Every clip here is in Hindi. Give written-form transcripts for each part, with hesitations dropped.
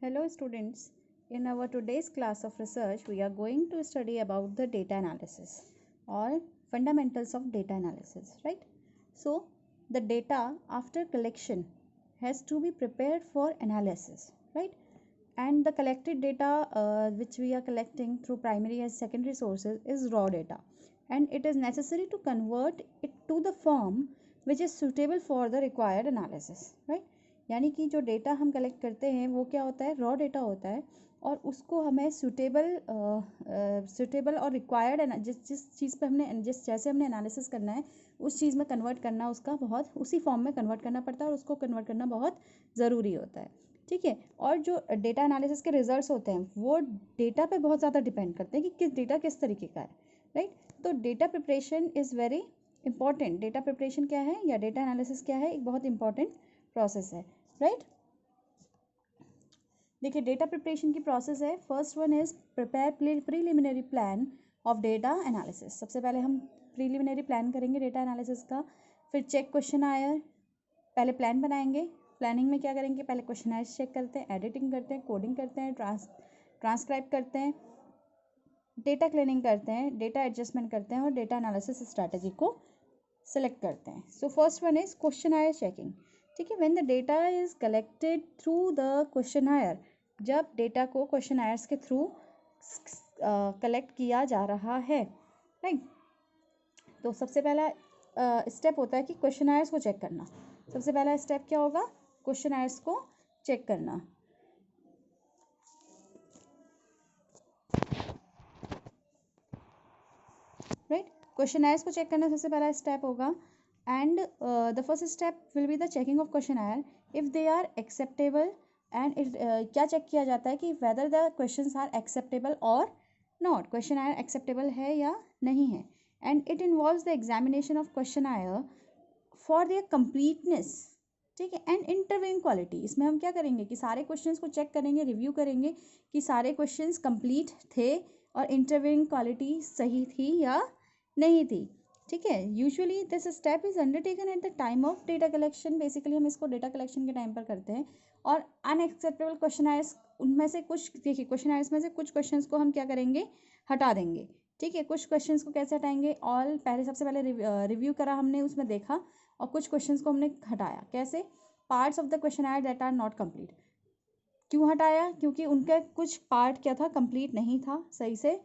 Hello students, in our today's class of research we are going to study about the data analysis or fundamentals of data analysis, right? So the data after collection has to be prepared for analysis, right? And the collected data which we are collecting through primary and secondary sources is raw data, and it is necessary to convert it to the form which is suitable for the required analysis, right? यानी कि जो डेटा हम कलेक्ट करते हैं वो क्या होता है, रॉ डेटा होता है, और उसको हमें सूटेबल और रिक्वायर्ड जिस चीज़ पे हमने जैसे हमने एनालिसिस करना है उस चीज़ में कन्वर्ट करना, उसका बहुत उसी फॉर्म में कन्वर्ट करना पड़ता है और उसको कन्वर्ट करना बहुत ज़रूरी होता है, ठीक है। और जो डेटा एनालिसिस के रिजल्ट्स होते हैं वो डेटा पे बहुत ज़्यादा डिपेंड करते हैं कि किस डेटा किस तरीके का है, राइट। तो data preparation is very important. Data preparation क्या है या डेटा एनालिसिस क्या है, एक बहुत इंपॉर्टेंट प्रोसेस है, राइट। देखिए डेटा प्रिपरेशन की प्रोसेस है, first one is prepare preliminary plan of data analysis. सबसे पहले हम प्रीलिमिनरी प्लान करेंगे डेटा एनालिसिस का, फिर चेक क्वेश्चन आयर, पहले प्लान बनाएंगे, प्लानिंग में क्या करेंगे, पहले क्वेश्चन आयर चेक करते हैं, एडिटिंग करते हैं, कोडिंग करते हैं, ट्रांसक्राइब करते हैं, डेटा क्लीनिंग करते हैं, डेटा एडजस्टमेंट करते हैं और डेटा एनालिसिस स्ट्रैटेजी को सेलेक्ट करते हैं। So first one is questionnaire checking, ठीक है। When the data is collected through the questionnaire, जब डेटा को क्वेश्चन आयर्स के थ्रू कलेक्ट किया जा रहा है, राइट। तो सबसे पहला स्टेप होता है कि क्वेश्चन आयर्स को चेक करना। सबसे पहला स्टेप क्या होगा, क्वेश्चन आयर्स को चेक करना, राइट। क्वेश्चन आयर्स को चेक करना सबसे पहला स्टेप होगा, and the first step will be the checking of questionnaire if they are acceptable, एंड क्या चेक किया जाता है कि whether the questions are acceptable और नॉट, क्वेश्चन आयर एक्सेप्टेबल है या नहीं है। And it involves the examination of questionnaire for their completeness, ठीक है, एंड इंटरव्यूइंग क्वालिटी। इसमें हम क्या करेंगे कि सारे क्वेश्चंस को चेक करेंगे, रिव्यू करेंगे कि सारे क्वेश्चंस कंप्लीट थे और इंटरव्यूइंग क्वालिटी सही थी या नहीं थी, ठीक है। Usually this step is undertaken at the time of data collection. Basically हम इसको डेटा कलेक्शन के टाइम पर करते हैं। और अनएक्सेप्टेबल क्वेश्चन आयर्स, उनमें से कुछ देखिए, क्वेश्चन आयर्स में से कुछ क्वेश्चंस को हम क्या करेंगे, हटा देंगे, ठीक है। कुछ क्वेश्चंस को कैसे हटाएंगे, ऑल पहले सबसे पहले रिव्यू करा हमने, उसमें देखा और कुछ क्वेश्चंस को हमने हटाया। कैसे, parts of the questionnaire that are not complete. क्यों हटाया, क्योंकि उनका कुछ पार्ट क्या था, कंप्लीट नहीं था, सही से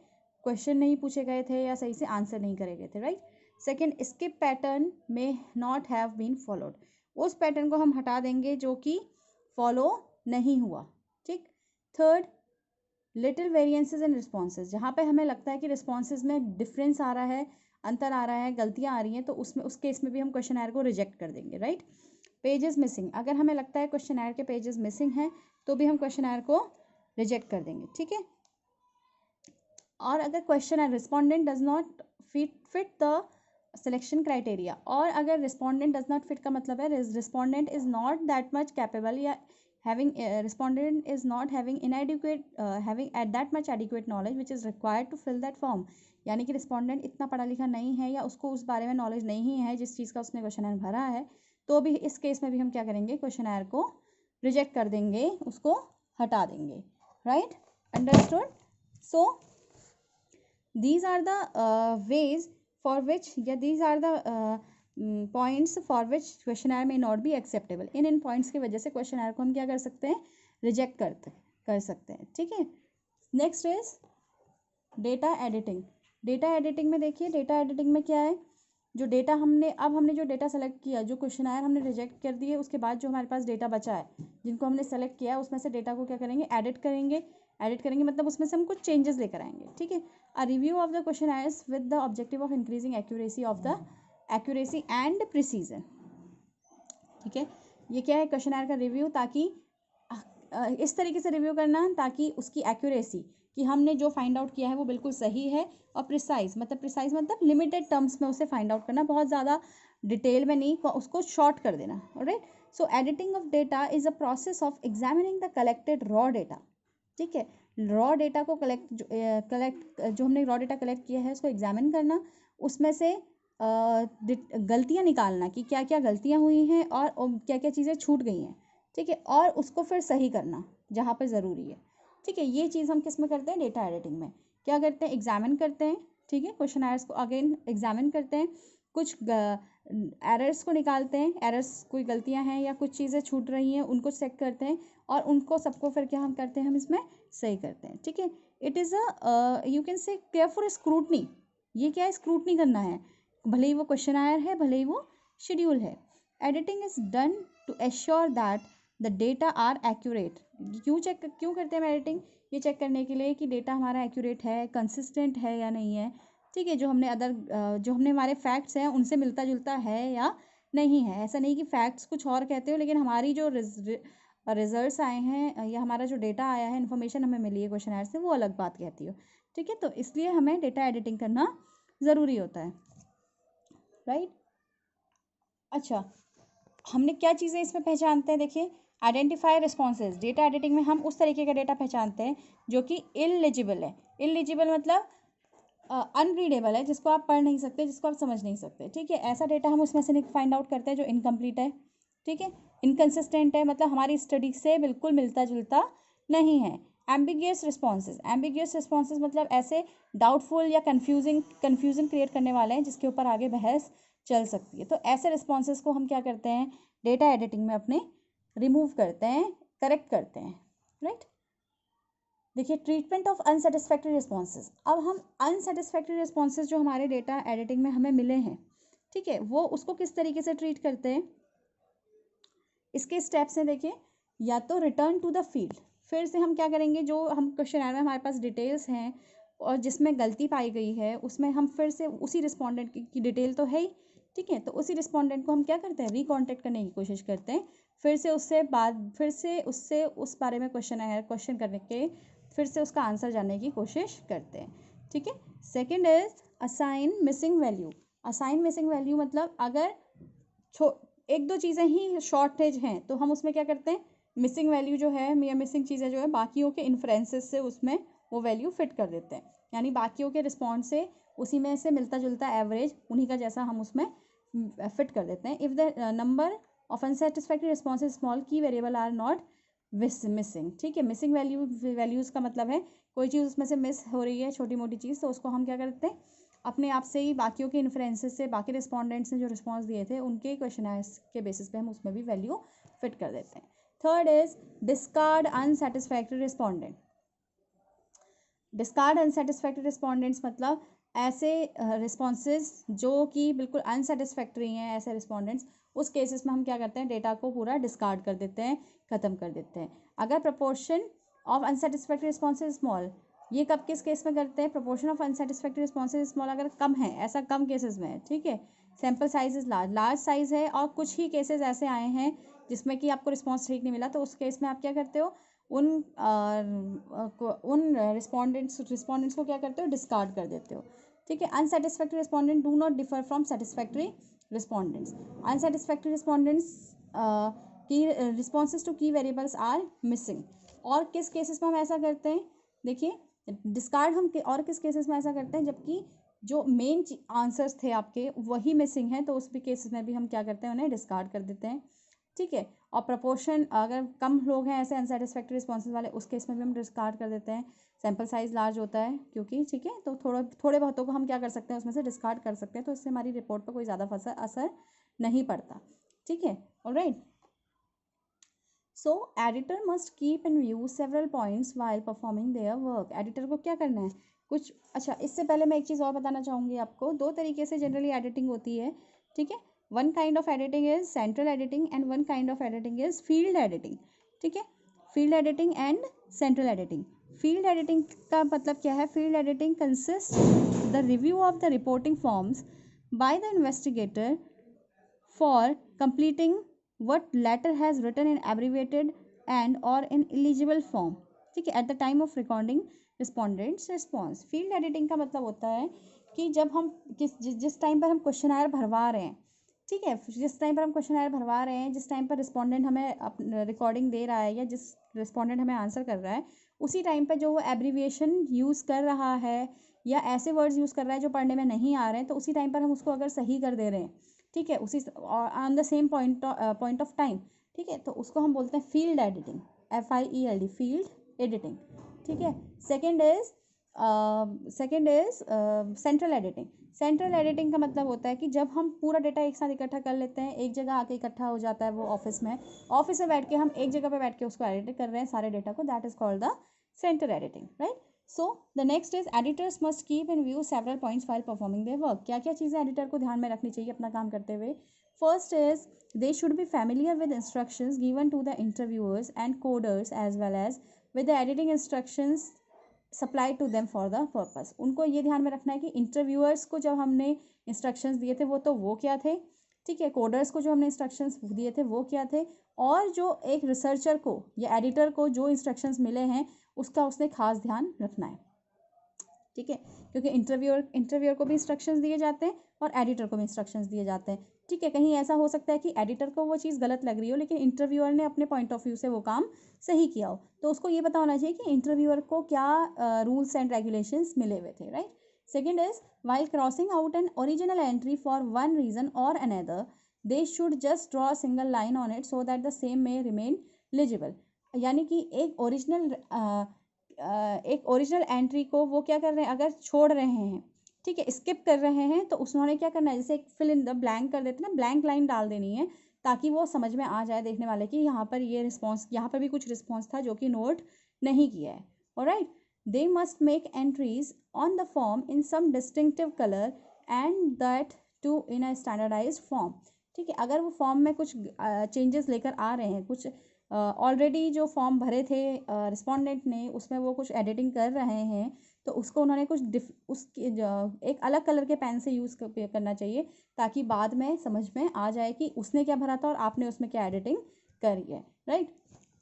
क्वेश्चन नहीं पूछे गए थे या सही से आंसर नहीं करे गए थे, राइट। सेकेंड, स्किप पैटर्न में नॉट हैव बीन फॉलोड, उस पैटर्न को हम हटा देंगे जो कि फॉलो नहीं हुआ, ठीक। थर्ड, लिटिल वेरिएंसेस इन रिस्पॉन्सेज, जहाँ पे हमें लगता है कि रिस्पॉन्सेज में डिफरेंस आ रहा है, अंतर आ रहा है, गलतियाँ आ रही हैं, तो उसमें उस केस में भी हम क्वेश्चन आयर को रिजेक्ट कर देंगे, राइट। पेजेस मिसिंग, अगर हमें लगता है क्वेश्चन आयर के पेजेस मिसिंग हैं तो भी हम क्वेश्चन आयर को रिजेक्ट कर देंगे, ठीक है। और अगर questionnaire respondent does not fit the selection criteria, और अगर रिस्पॉन्डेंट डज नॉट फिट का मतलब है respondent is not that much capable या having respondent is not having inadequate having at that much adequate knowledge which is required to fill that form, यानी कि रिस्पॉन्डेंट इतना पढ़ा लिखा नहीं है या उसको उस बारे में नॉलेज नहीं है जिस चीज़ का उसने क्वेश्चन आयर भरा है, तो भी इस केस में भी हम क्या करेंगे, क्वेश्चन आयर को रिजेक्ट कर देंगे, उसको हटा देंगे, right. Understood. So these are the ways for which या these are the points for which questionnaire में नॉट बी एक्सेप्टेबल। इन पॉइंट्स की वजह से क्वेश्चन आयर को हम क्या कर सकते हैं, रिजेक्ट कर सकते हैं, ठीक है। Next is data editing. Data editing में देखिए, डेटा एडिटिंग में क्या है, जो डेटा हमने जो डेटा सेलेक्ट किया, जो क्वेश्चन आयर हमने रिजेक्ट कर दिए, उसके बाद जो हमारे पास डेटा बचा है जिनको हमने सेलेक्ट किया, उसमें से डेटा को क्या करेंगे, एडिट करेंगे मतलब उसमें से हम कुछ चेंजेस लेकर आएंगे, ठीक है। A review of the question Aires with the objective of increasing accuracy and precision, ठीक है। ये क्या है, क्वेश्चन आयर का रिव्यू, ताकि इस तरीके से रिव्यू करना ताकि उसकी एक्यूरेसी, कि हमने जो फाइंड आउट किया है वो बिल्कुल सही है, और प्रिसाइज मतलब लिमिटेड टर्म्स में उसे फाइंड आउट करना, बहुत ज़्यादा डिटेल में नहीं, उसको शॉर्ट कर देना, right. So editing of data is a process of examining the collected raw data, ठीक है। रॉ डेटा को जो हमने रॉ डेटा कलेक्ट किया है उसको एग्जामिन करना, उसमें से गलतियाँ निकालना कि क्या क्या गलतियाँ हुई हैं और क्या क्या चीज़ें छूट गई हैं, ठीक है, और उसको फिर सही करना जहाँ पर ज़रूरी है। ठीक है, ये चीज़ हम किस में करते हैं, डेटा एडिटिंग में। क्या करते हैं, एग्जामिन करते हैं, ठीक है, क्वेश्चनायर्स को अगेन एग्जामिन करते हैं, कुछ एरर्स को निकालते हैं, एरर्स कोई गलतियां हैं या कुछ चीज़ें छूट रही हैं उनको चेक करते हैं, और उनको सबको फिर क्या हम करते हैं, हम इसमें सही करते हैं। ठीक है, it is a you can say careful scrutiny. ये क्या है, स्क्रूटनी करना है, भले ही वो क्वेश्चनायर है, भले ही वो शेड्यूल है। Editing is done to assure that the data are accurate. क्यों करते हैं हम एडिटिंग, ये चेक करने के लिए कि डेटा हमारा एक्यूरेट है, कंसिस्टेंट है या नहीं है। ठीक है, जो हमने हमारे फैक्ट्स हैं उनसे मिलता जुलता है या नहीं है। ऐसा नहीं कि फैक्ट्स कुछ और कहते हो लेकिन हमारी जो रिजल्ट्स आए हैं या हमारा जो डेटा आया है, इन्फॉर्मेशन हमें मिली है क्वेश्चनर से, वो अलग बात कहती हो। ठीक है, तो इसलिए हमें डेटा एडिटिंग करना ज़रूरी होता है, राइट। अच्छा, हमने क्या चीज़ें इसमें पहचानते हैं, देखिए, आइडेंटिफाई रिस्पॉन्सेज। डेटा एडिटिंग में हम उस तरीके का डेटा पहचानते हैं जो कि इलिजिबल है। इलिजिबल मतलब अनरीडेबल है, जिसको आप पढ़ नहीं सकते, जिसको आप समझ नहीं सकते। ठीक है, ऐसा डेटा हम उसमें से फाइंड आउट करते हैं जो इनकम्प्लीट है। ठीक है, इनकन्सिस्टेंट है, मतलब हमारी स्टडी से बिल्कुल मिलता जुलता नहीं है। एम्बिगियस रिस्पॉन्सेज मतलब ऐसे डाउटफुल या कन्फ्यूजन क्रिएट करने वाले हैं जिसके ऊपर आगे बहस चल सकती है। तो ऐसे रिस्पॉन्सेज को हम क्या करते हैं, डेटा एडिटिंग में अपने रिमूव करते हैं, करेक्ट करते हैं, राइट। देखिए, ट्रीटमेंट ऑफ अनसेटिस्फैक्टरी रिस्पॉन्सेज। अब हम अनसेटिस्फैक्टरी रिस्पॉन्सेज जो हमारे डेटा एडिटिंग में हमें मिले हैं, ठीक है, वो उसको किस तरीके से ट्रीट करते हैं, इसके स्टेप्स हैं। देखिए, या तो रिटर्न टू द फील्ड, फिर से हम क्या करेंगे, जो हम क्वेश्चनर में हमारे पास डिटेल्स हैं और जिसमें गलती पाई गई है उसमें हम फिर से उसी रिस्पॉन्डेंट की डिटेल तो है ही, ठीक है, तो उसी रिस्पॉन्डेंट को हम क्या करते हैं, रिकॉन्टेक्ट करने की कोशिश करते हैं, फिर से उससे उस बारे में क्वेश्चन करने के, फिर से उसका आंसर जानने की कोशिश करते हैं। ठीक है, second is assign missing value. Assign missing value मतलब अगर एक दो चीज़ें ही शॉर्टेज हैं तो हम उसमें क्या करते हैं, मिसिंग वैल्यू जो है या मिसिंग चीज़ें जो है बाकियों के इन्फ्रेंसेस से उसमें वो वैल्यू फिट कर देते हैं, यानी बाकियों के रिस्पॉन्स से उसी में से मिलता जुलता एवरेज उन्हीं का जैसा हम उसमें फिट कर देते हैं। If the number of unsatisfactory responses small, key variable are not missing. ठीक है, मिसिंग वैल्यूज़ का मतलब है कोई चीज़ उसमें से मिस हो रही है, छोटी मोटी चीज़, तो उसको हम क्या करते हैं, अपने आप से ही बाकियों के इन्फ्रेंसेस से, बाकी रिस्पॉन्डेंट्स ने जो रिस्पॉन्स दिए थे उनके क्वेश्चनर्स के बेसिस पे हम उसमें भी वैल्यू फिट कर देते हैं। Third is discard unsatisfactory respondent. Discard unsatisfactory respondents मतलब ऐसे रिस्पॉन्सेज जो कि बिल्कुल अनसेटिस्फैक्ट्री हैं, ऐसे रिस्पॉन्डेंट्स, उस केसेस में हम क्या करते हैं, डेटा को पूरा डिस्कार्ड कर देते हैं, ख़त्म कर देते हैं। अगर proportion of unsatisfactory responses small, ये कब किस केस में करते हैं, proportion of unsatisfactory responses small अगर कम है, ऐसा कम केसेस में है। ठीक है, sample size is large size है और कुछ ही केसेस ऐसे आए हैं जिसमें कि आपको रिस्पॉन्स ठीक नहीं मिला, तो उस केस में आप क्या करते हो, उन रिस्पॉन्डेंट्स को क्या करते हो, डिस्कार्ड कर देते हो। ठीक है, unsatisfactory respondent do not differ from satisfactory respondents. Unsatisfactory respondents की रिस्पॉन्सेज टू की वेरिएबल्स आर मिसिंग। और किस केसेस में हम ऐसा करते हैं, देखिए, डिस्कार्ड हम और किस केसेस में ऐसा करते हैं, जबकि जो मेन आंसर्स थे आपके वही मिसिंग हैं, तो उस भी केसेस में भी हम क्या करते हैं, उन्हें डिस्कार्ड कर देते हैं। ठीक है, और प्रपोर्शन अगर कम लोग हैं ऐसे अनसेटिस्फैक्ट्री रिस्पॉन्सेज वाले, उस केस में भी हम डिस्कार्ड कर देते हैं, सैम्पल साइज लार्ज होता है क्योंकि, ठीक है, तो थोड़े बहुतों को हम क्या कर सकते हैं, उसमें से डिस्कार्ड कर सकते हैं, तो इससे हमारी रिपोर्ट पर कोई ज़्यादा असर नहीं पड़ता। ठीक है, alright. So editor must keep in view several points while performing their work. Editor को क्या करना है, कुछ, अच्छा, इससे पहले मैं एक चीज़ और बताना चाहूँगी आपको, दो तरीके से जनरली एडिटिंग होती है। ठीक है, one kind of editing is central editing and one kind of editing is field editing. ठीक है, field editing and central editing. Field editing का मतलब क्या है, field editing consist the review of the reporting forms by the investigator for completing what latter has written in abbreviated and or in illegible form. ठीक है, at the time of recording respondents response. Field editing का मतलब होता है कि जब हम जिस टाइम पर हम क्वेश्चनायर भरवा रहे हैं, ठीक है, जिस टाइम पर हम क्वेश्चनायर भरवा रहे हैं, जिस टाइम पर रिस्पॉन्डेंट हमें रिकॉर्डिंग दे रहा है या जिस रिस्पॉन्डेंट हमें आंसर कर रहा है, उसी टाइम पर जो वो एब्रीविएशन यूज़ कर रहा है या ऐसे वर्ड्स यूज़ कर रहा है जो पढ़ने में नहीं आ रहे हैं, तो उसी टाइम पर हम उसको अगर सही कर दे रहे हैं, ठीक है, उसी on the same point of time, ठीक है, तो उसको हम बोलते हैं field editing, FIELD, field editing. ठीक है, second is central editing. Central editing का मतलब होता है कि जब हम पूरा डेटा एक साथ इकट्ठा कर लेते हैं, एक जगह आके इकट्ठा हो जाता है वो ऑफिस में बैठ के हम एक जगह पे बैठ के उसको एडिट कर रहे हैं सारे डेटा को, that is called the central editing, right. So the next is editors must keep in view several points while performing their work. क्या क्या चीज़ें एडिटर को ध्यान में रखनी चाहिए अपना काम करते हुए? First is they should be familiar with instructions given to the interviewers and coders as well as with the editing instructions supplied to them for the purpose। उनको ये ध्यान में रखना है कि इंटरव्यूअर्स को जब हमने इंस्ट्रक्शंस दिए थे वो क्या थे, ठीक है, कोडर्स को जो हमने इंस्ट्रक्शंस दिए थे वो क्या थे, और जो एक रिसर्चर को या एडिटर को जो इंस्ट्रक्शंस मिले हैं उसका उसने खास ध्यान रखना है। ठीक है, क्योंकि इंटरव्यूअर को भी इंस्ट्रक्शंस दिए जाते हैं और एडिटर को भी इंस्ट्रक्शंस दिए जाते हैं। ठीक है, कहीं ऐसा हो सकता है कि एडिटर को वो चीज़ गलत लग रही हो लेकिन इंटरव्यूअर ने अपने पॉइंट ऑफ व्यू से वो काम सही किया हो, तो उसको ये पता होना चाहिए कि इंटरव्यूअर को क्या रूल्स एंड रेगुलेशंस मिले हुए थे, right. Second is while crossing out an original entry for one reason और another they should just draw single line on it so that the same may remain legible. यानी कि एक ओरिजिनल एंट्री को वो क्या कर रहे हैं, अगर छोड़ रहे हैं, ठीक है, स्किप कर रहे हैं, तो उन्होंने क्या करना है, जैसे एक फिल इन द ब्लैंक कर देते हैं ना, ब्लैंक लाइन डाल देनी है ताकि वो समझ में आ जाए देखने वाले कि यहाँ पर ये रिस्पॉन्स, यहाँ पर भी कुछ रिस्पॉन्स था जो कि नोट नहीं किया है। Alright, they must make entries on the form in some distinctive colour and that too in a standardised form. ठीक है, अगर वो फॉर्म में कुछ चेंजेस लेकर आ रहे हैं, कुछ ऑलरेडी जो फॉर्म भरे थे रिस्पोंडेंट ने उसमें वो कुछ एडिटिंग कर रहे हैं, तो उसको उन्होंने कुछ उसकी एक अलग कलर के पेन से यूज़ करना चाहिए ताकि बाद में समझ में आ जाए कि उसने क्या भरा था और आपने उसमें क्या एडिटिंग करी है, right.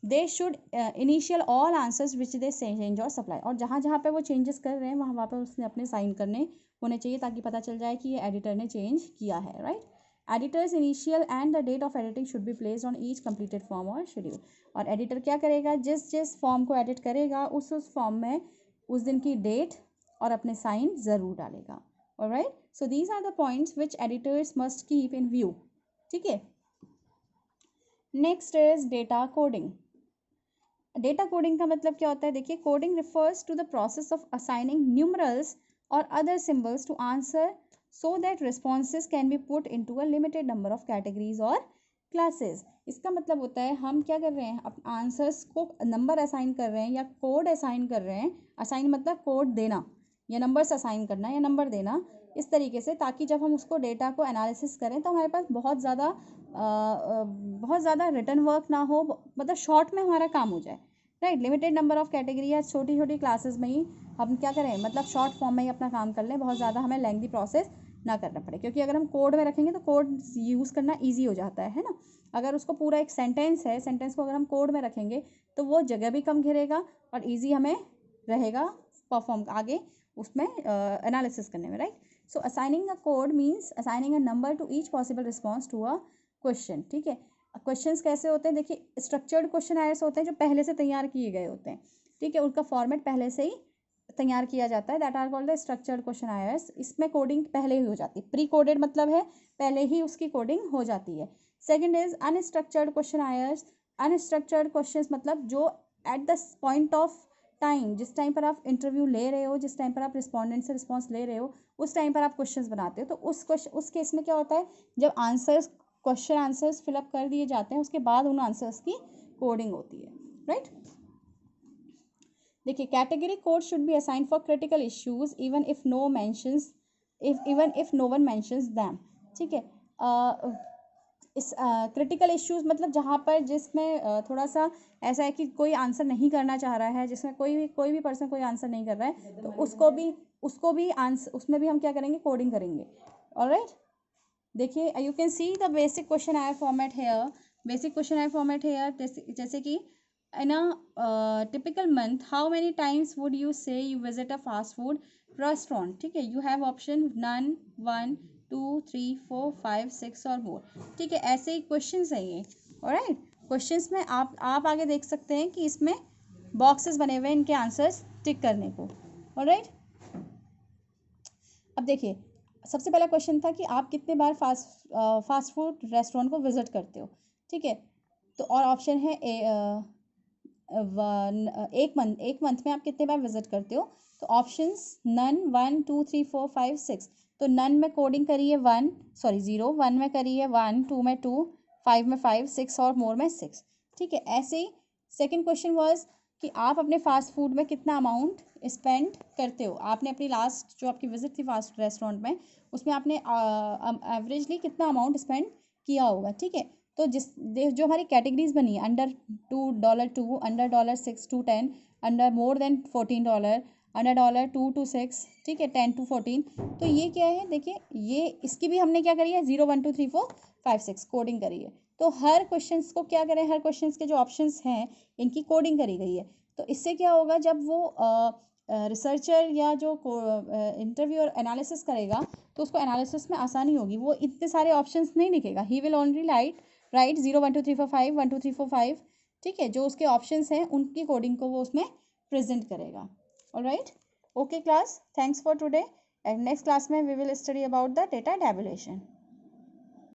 They should initial all answers which they change और सप्लाई, और जहाँ जहाँ पे वो चेंजेस कर रहे हैं वहाँ पर उसने अपने साइन करने होने चाहिए ताकि पता चल जाए कि ये एडिटर ने चेंज किया है, right. Editor's initial and the date of editing should be placed on each completed form और शेड्यूल। और एडिटर क्या करेगा, जिस फॉर्म को एडिट करेगा उस फॉर्म में उस दिन की डेट और अपने साइन ज़रूर डालेगा। Alright, so these are the points which editors must keep in view. ठीक है, next is data coding. Data coding का मतलब क्या होता है? देखिए, coding refers to the process of assigning numerals और other symbols to answer so that responses can be put into a limited number of categories और classes। इसका मतलब होता है हम क्या कर रहे हैं, अपने आंसर्स को नंबर असाइन कर रहे हैं या कोड असाइन कर रहे हैं। असाइन मतलब कोड देना या नंबर्स असाइन करना या नंबर देना, इस तरीके से ताकि जब हम उसको डेटा को एनालिसिस करें तो हमारे पास बहुत ज़्यादा रिटर्न वर्क ना हो, मतलब शॉर्ट में हमारा काम हो जाए, right. Limited number of category या छोटी छोटी क्लासेस में ही हम क्या करें, मतलब शॉर्ट फॉर्म में ही अपना काम कर लें, बहुत ज़्यादा हमें लेंथी प्रोसेस ना करना पड़े। क्योंकि अगर हम कोड में रखेंगे तो कोड यूज़ करना ईजी हो जाता है ना। अगर उसको पूरा एक सेंटेंस है, सेंटेंस को अगर हम कोड में रखेंगे तो वो जगह भी कम घेरेगा और ईजी हमें रहेगा परफॉर्म आगे उसमें एनालिसिस करने में, right. So assigning a code means assigning a number to each possible response to a question. ठीक है, क्वेश्चंस कैसे होते हैं? देखिए, स्ट्रक्चर्ड क्वेश्चन आंसर्स होते हैं जो पहले से तैयार किए गए होते हैं। ठीक है, उनका फॉर्मेट पहले से ही तैयार किया जाता है, that are called the structured question answers. इसमें कोडिंग पहले ही हो जाती है, प्री कोडेड मतलब है पहले ही उसकी कोडिंग हो जाती है। Second is unstructured question answers. Unstructured questions मतलब जो at the point of time, जिस टाइम पर आप इंटरव्यू ले रहे हो, जिस टाइम पर आप रिस्पॉन्डेंट से रिस्पॉन्स ले रहे हो, उस टाइम पर आप क्वेश्चंस बनाते हो, तो उस केस में क्या होता है, जब क्वेश्चन आंसर्स फिलअप कर दिए जाते हैं उसके बाद उन आंसर्स की कोडिंग होती है, राइट। देखिए, category code should be assigned for critical issues even if no one mentions them. ठीक है, इस क्रिटिकल इश्यूज मतलब जहाँ पर जिसमें थोड़ा सा ऐसा है कि कोई आंसर नहीं करना चाह रहा है, जिसमें कोई भी पर्सन कोई आंसर नहीं कर रहा है, तो उसको भी आंसर उसमें भी हम क्या करेंगे, कोडिंग करेंगे। ऑलराइट, देखिए, you can see the basic questionnaire format here. Basic questionnaire format here जैसे कि in a typical month how many times would you say you visit a fast food restaurant? ठीक है, you have option none, 1, 2, 3, 4, 5, 6 और more। ठीक है, ऐसे ही क्वेश्चंस हैं ये। ऑलराइट, क्वेश्चंस में आप आगे देख सकते हैं कि इसमें बॉक्सेस बने हुए हैं इनके आंसर्स टिक करने को। ऑलराइट, अब देखिए, सबसे पहला क्वेश्चन था कि आप कितने बार फास्ट फूड रेस्टोरेंट को विजिट करते हो। ठीक है, तो और ऑप्शन है एक मंथ में आप कितने बार विजिट करते हो, तो ऑप्शंस नन, 1 2 3 4 5 6। तो नन में कोडिंग करी है 1, सॉरी 0, 1 में करी है 1, 2 में 2, 5 में 5, 6 और मोर में 6। ठीक है, ऐसे ही सेकेंड क्वेश्चन वाज कि आप अपने फास्ट फूड में कितना अमाउंट स्पेंड करते हो। आपने अपनी लास्ट जो आपकी विजिट थी फास्ट रेस्टोरेंट में, उसमें आपने एवरेजली कितना अमाउंट स्पेंड किया होगा। ठीक है, तो जो हमारी कैटेगरीज बनी है, under $2, under $6 to 10, under more than $14, under $2 to 6, ठीक है, 10 to 14। तो ये क्या है, देखिए ये इसकी भी हमने क्या करी है, 0 1 2 3 4 5 6 कोडिंग करी है। तो हर क्वेश्चंस को क्या करें, हर क्वेश्चंस के जो ऑप्शंस हैं इनकी कोडिंग करी गई है। तो इससे क्या होगा, जब वो रिसर्चर या जो इंटरव्यूअर एनालिसिस करेगा तो उसको एनालिसिस में आसानी होगी, वो इतने सारे ऑप्शंस नहीं लिखेगा। He will only right 0 1 2 3 4 5 1 2 3 4 5। ठीक है, जो उसके ऑप्शंस हैं उनकी कोडिंग को वो उसमें प्रेजेंट करेगा। Alright, okay class, thanks for today, and next class में we will study about the data tabulation.